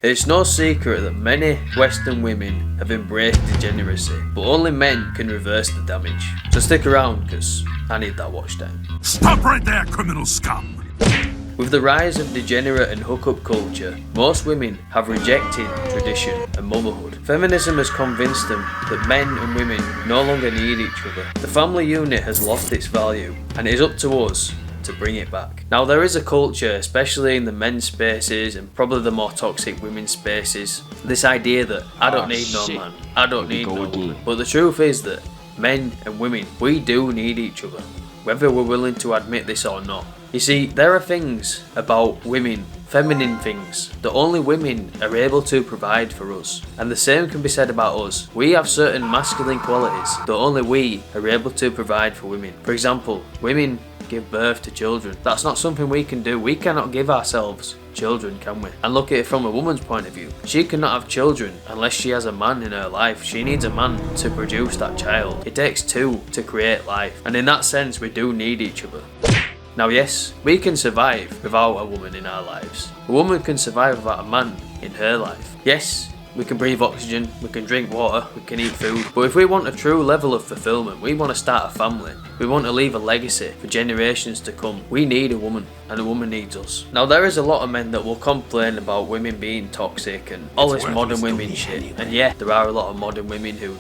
It's no secret that many Western women have embraced degeneracy, but only men can reverse the damage. So stick around, because I need that watch time. Stop right there, criminal scum! With the rise of degenerate and hookup culture, most women have rejected tradition and motherhood. Feminism has convinced them that men and women no longer need each other. The family unit has lost its value, and it is up to us to bring it back. Now, there is a culture, especially in the men's spaces and probably the more toxic women's spaces, this idea that I don't need no man, I don't need no woman. But the truth is that men and women, we do need each other, whether we're willing to admit this or not. You see, there are things about women, feminine things, that only women are able to provide for us. And the same can be said about us. We have certain masculine qualities that only we are able to provide for women. For example, women give birth to children. That's not something we can do. We cannot give ourselves children, can we? And look at it from a woman's point of view. She cannot have children unless she has a man in her life. She needs a man to produce that child. It takes two to create life. And in that sense, we do need each other. Now yes, we can survive without a woman in our lives. A woman can survive without a man in her life. Yes, we can breathe oxygen, we can drink water, we can eat food. But if we want a true level of fulfillment, we want to start a family, we want to leave a legacy for generations to come, we need a woman, and a woman needs us. Now there is a lot of men that will complain about women being toxic and all this modern women shit. And yeah, there are a lot of modern women who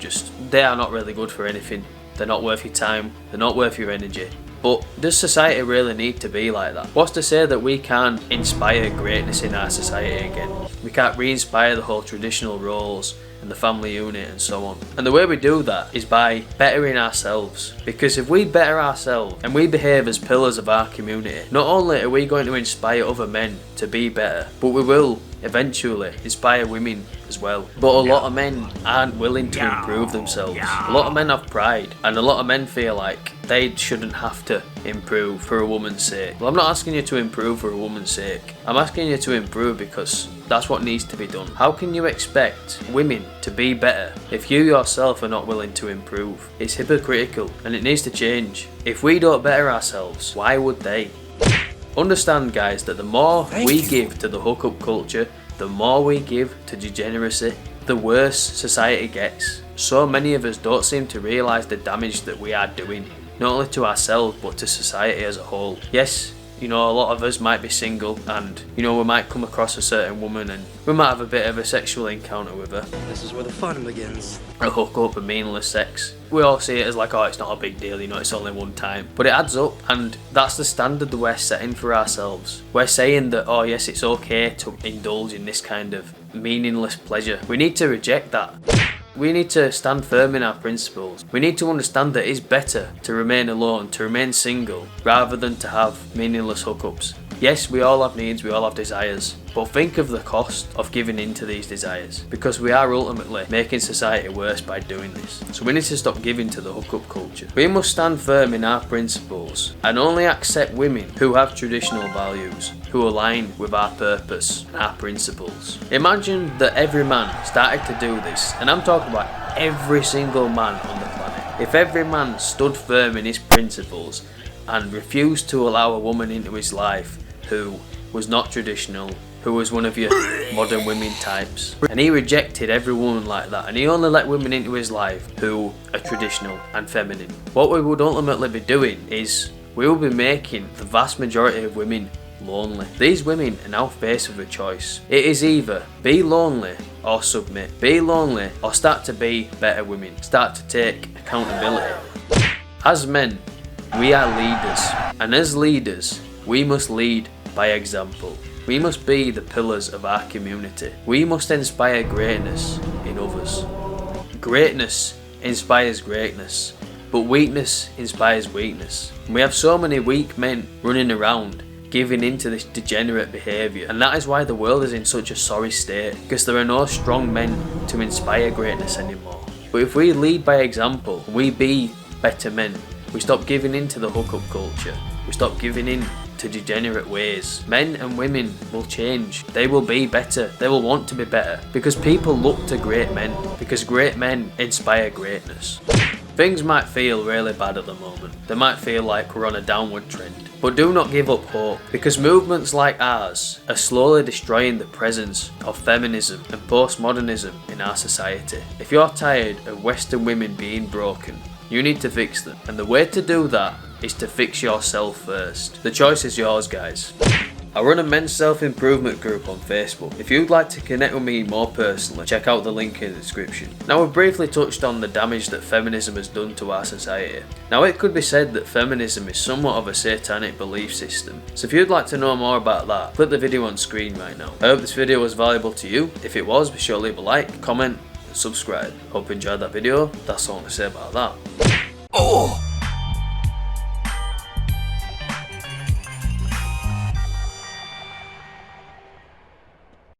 they are not really good for anything. They're not worth your time, they're not worth your energy. But does society really need to be like that? What's to say that we can't inspire greatness in our society again? We can't re-inspire the whole traditional roles and the family unit and so on. And the way we do that is by bettering ourselves. Because if we better ourselves and we behave as pillars of our community, not only are we going to inspire other men to be better, but we will eventually inspire women as well. But a lot of men aren't willing to improve themselves. A lot of men have pride, and a lot of men feel like they shouldn't have to improve for a woman's sake. Well, I'm not asking you to improve for a woman's sake. I'm asking you to improve because that's what needs to be done. How can you expect women to be better if you yourself are not willing to improve? It's hypocritical and it needs to change. If we don't better ourselves, why would they? Understand, guys, that the more we give to the hookup culture, the more we give to degeneracy, the worse society gets. So many of us don't seem to realise the damage that we are doing, not only to ourselves but to society as a whole. Yes, a lot of us might be single and, we might come across a certain woman and we might have a bit of a sexual encounter with her. This is where the fun begins. A hookup, a meaningless sex. We all see it as like, oh, it's not a big deal, it's only one time. But it adds up, and that's the standard that we're setting for ourselves. We're saying that, oh yes, it's okay to indulge in this kind of meaningless pleasure. We need to reject that. We need to stand firm in our principles. We need to understand that it's better to remain alone, to remain single, rather than to have meaningless hookups. Yes, we all have needs, we all have desires, but think of the cost of giving in to these desires, because we are ultimately making society worse by doing this. So we need to stop giving to the hookup culture. We must stand firm in our principles and only accept women who have traditional values, who align with our purpose and our principles. Imagine that every man started to do this, and I'm talking about every single man on the planet. If every man stood firm in his principles and refused to allow a woman into his life who was not traditional, who was one of your modern women types, and he rejected every woman like that, and he only let women into his life who are traditional and feminine, what we would ultimately be doing is we will be making the vast majority of women lonely. These women are now faced with a choice. It is either be lonely or submit. Be lonely or start to be better women. Start to take accountability. As men, we are leaders, and as leaders, we must lead by example. We must be the pillars of our community. We must inspire greatness in others. Greatness inspires greatness, but weakness inspires weakness. And we have so many weak men running around giving into this degenerate behaviour, and that is why the world is in such a sorry state, because there are no strong men to inspire greatness anymore. But if we lead by example, we be better men. We stop giving in to the hookup culture. We stop giving in to degenerate ways. Men and women will change. They will be better. They will want to be better. Because people look to great men. Because great men inspire greatness. Things might feel really bad at the moment. They might feel like we're on a downward trend. But do not give up hope, because movements like ours are slowly destroying the presence of feminism and postmodernism in our society. If you're tired of Western women being broken, you need to fix them. And the way to do that is to fix yourself first. The choice is yours, guys. I run a men's self-improvement group on Facebook. If you'd like to connect with me more personally, check out the link in the description. Now, we've briefly touched on the damage that feminism has done to our society. Now, it could be said that feminism is somewhat of a satanic belief system. So if you'd like to know more about that, click the video on screen right now. I hope this video was valuable to you. If it was, be sure to leave a like, comment, and subscribe. Hope you enjoyed that video. That's all I'm going to say about that. Oh!